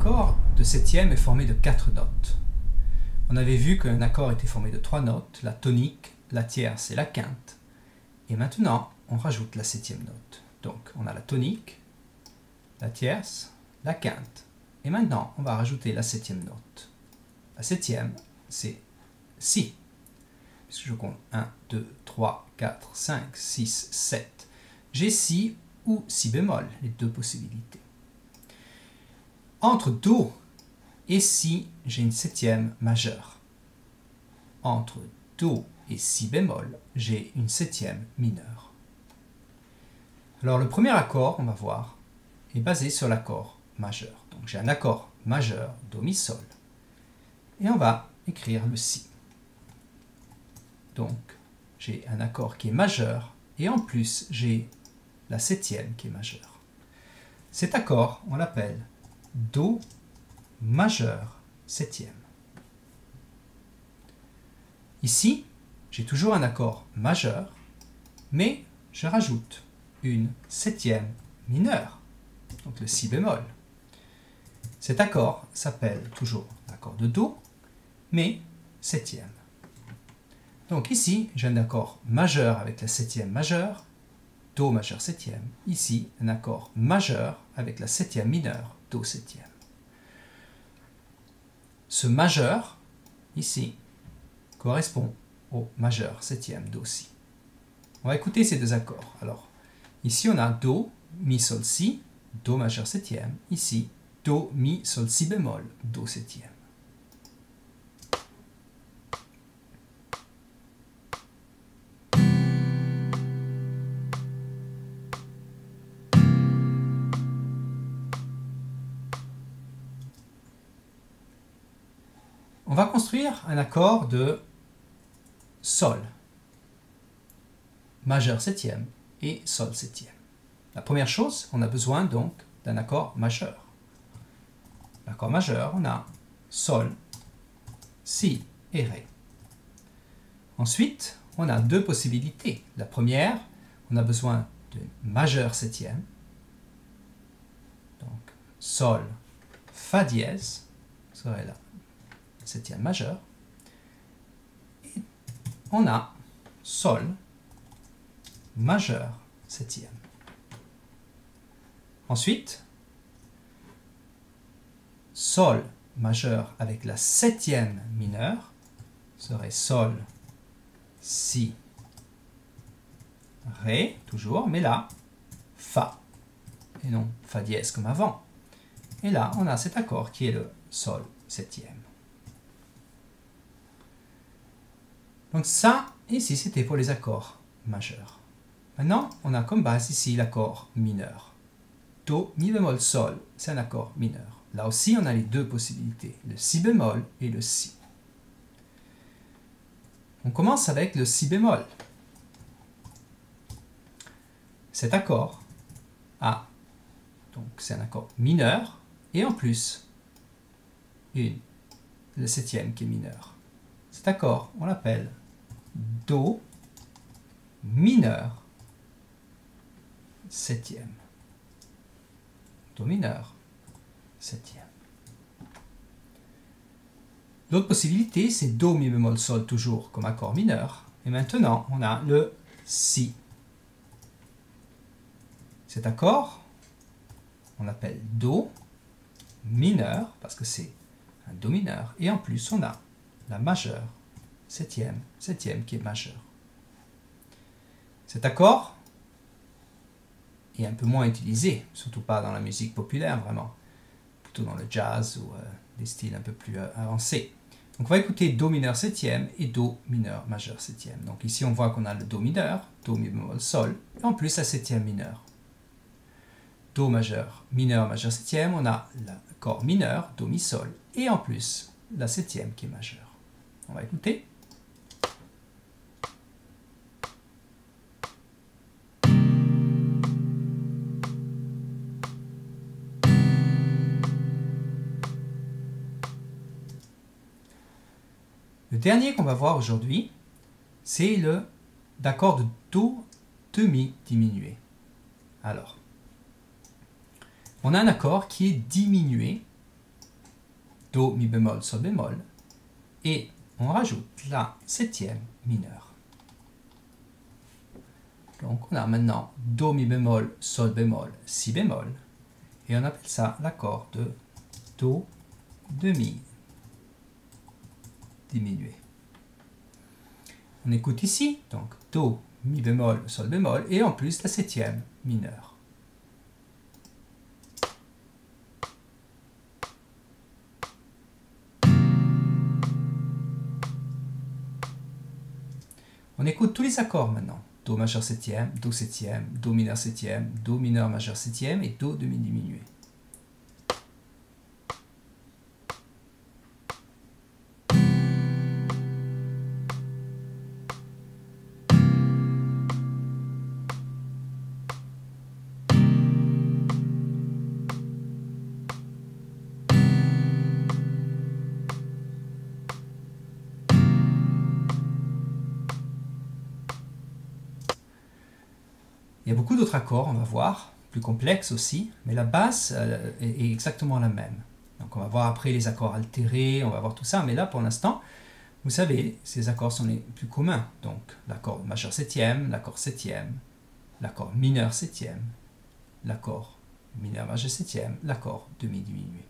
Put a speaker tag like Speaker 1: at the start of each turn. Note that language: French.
Speaker 1: accord de septième est formé de 4 notes. On avait vu qu'un accord était formé de 3 notes, la tonique, la tierce et la quinte. Et maintenant, on rajoute la septième note. Donc, on a la tonique, la tierce, la quinte. Et maintenant, on va rajouter la septième note. La septième, c'est Si. Puisque je compte 1, 2, 3, 4, 5, 6, 7. J'ai Si ou Si bémol, les deux possibilités. Entre Do et Si, j'ai une septième majeure. Entre Do et Si bémol, j'ai une septième mineure. Alors le premier accord, on va voir, est basé sur l'accord majeur. Donc j'ai un accord majeur, Do, Mi, Sol. Et on va écrire le Si. Donc j'ai un accord qui est majeur et en plus j'ai la septième qui est majeure. Cet accord, on l'appelle Do majeur septième. Ici, j'ai toujours un accord majeur, mais je rajoute une septième mineure, donc le Si bémol. Cet accord s'appelle toujours l'accord de Do, mais septième. Donc ici, j'ai un accord majeur avec la septième majeure, Do majeur septième. Ici, un accord majeur avec la septième mineure, Do septième. Ce majeur, ici, correspond au majeur septième, Do, Si. On va écouter ces deux accords. Alors, ici, on a Do, Mi, Sol, Si, Do majeur septième. Ici, Do, Mi, Sol, Si bémol, Do septième. On va construire un accord de Sol, majeur septième et Sol septième. La première chose, on a besoin donc d'un accord majeur. L'accord majeur, on a Sol, Si et Ré. Ensuite, on a deux possibilités. La première, on a besoin de majeur septième. Donc, Sol, Fa dièse, serait la septième majeure. Et on a Sol, majeur septième. Ensuite, Sol majeur avec la septième mineure serait Sol, Si, Ré, toujours, mais là, Fa, et non Fa dièse comme avant. Et là, on a cet accord qui est le Sol septième. Donc ça, ici, c'était pour les accords majeurs. Maintenant, on a comme base ici l'accord mineur. Do, Mi bémol, Sol, c'est un accord mineur. Là aussi, on a les deux possibilités, le Si bémol et le Si. On commence avec le Si bémol. Cet accord a, donc c'est un accord mineur, et en plus, le septième qui est mineur. Cet accord, on l'appelle Do mineur septième. Do mineur septième. L'autre possibilité, c'est Do, Mi bémol, Sol, toujours comme accord mineur. Et maintenant, on a le Si. Cet accord, on l'appelle Do mineur, parce que c'est un Do mineur. Et en plus, on a la majeure septième qui est majeure. Cet accord est un peu moins utilisé, surtout pas dans la musique populaire, vraiment. Plutôt dans le jazz ou des styles un peu plus avancés. Donc on va écouter Do mineur septième et Do mineur majeur septième. Donc ici on voit qu'on a le Do mineur, Do, Mi bémol, Sol, et en plus la septième mineure. Do majeur, mineur, majeur septième, on a l'accord mineur, Do, Mi, Sol, et en plus la septième qui est majeure. On va écouter. Le dernier qu'on va voir aujourd'hui, c'est l'accord de Do demi diminué. Alors, on a un accord qui est diminué Do, Mi bémol, Sol bémol, et on rajoute la septième mineure. Donc on a maintenant Do, Mi bémol, Sol bémol, Si bémol, et on appelle ça l'accord de Do demi diminué. On écoute ici, donc Do, Mi bémol, Sol bémol, et en plus la septième mineure. On écoute tous les accords maintenant. Do majeur septième, Do mineur majeur septième et Do demi diminué. Il y a beaucoup d'autres accords, on va voir, plus complexes aussi, mais la base est exactement la même. Donc on va voir après les accords altérés, on va voir tout ça, mais là pour l'instant, vous savez, ces accords sont les plus communs. Donc l'accord majeur septième, l'accord mineur septième, l'accord mineur majeur septième, l'accord demi diminué.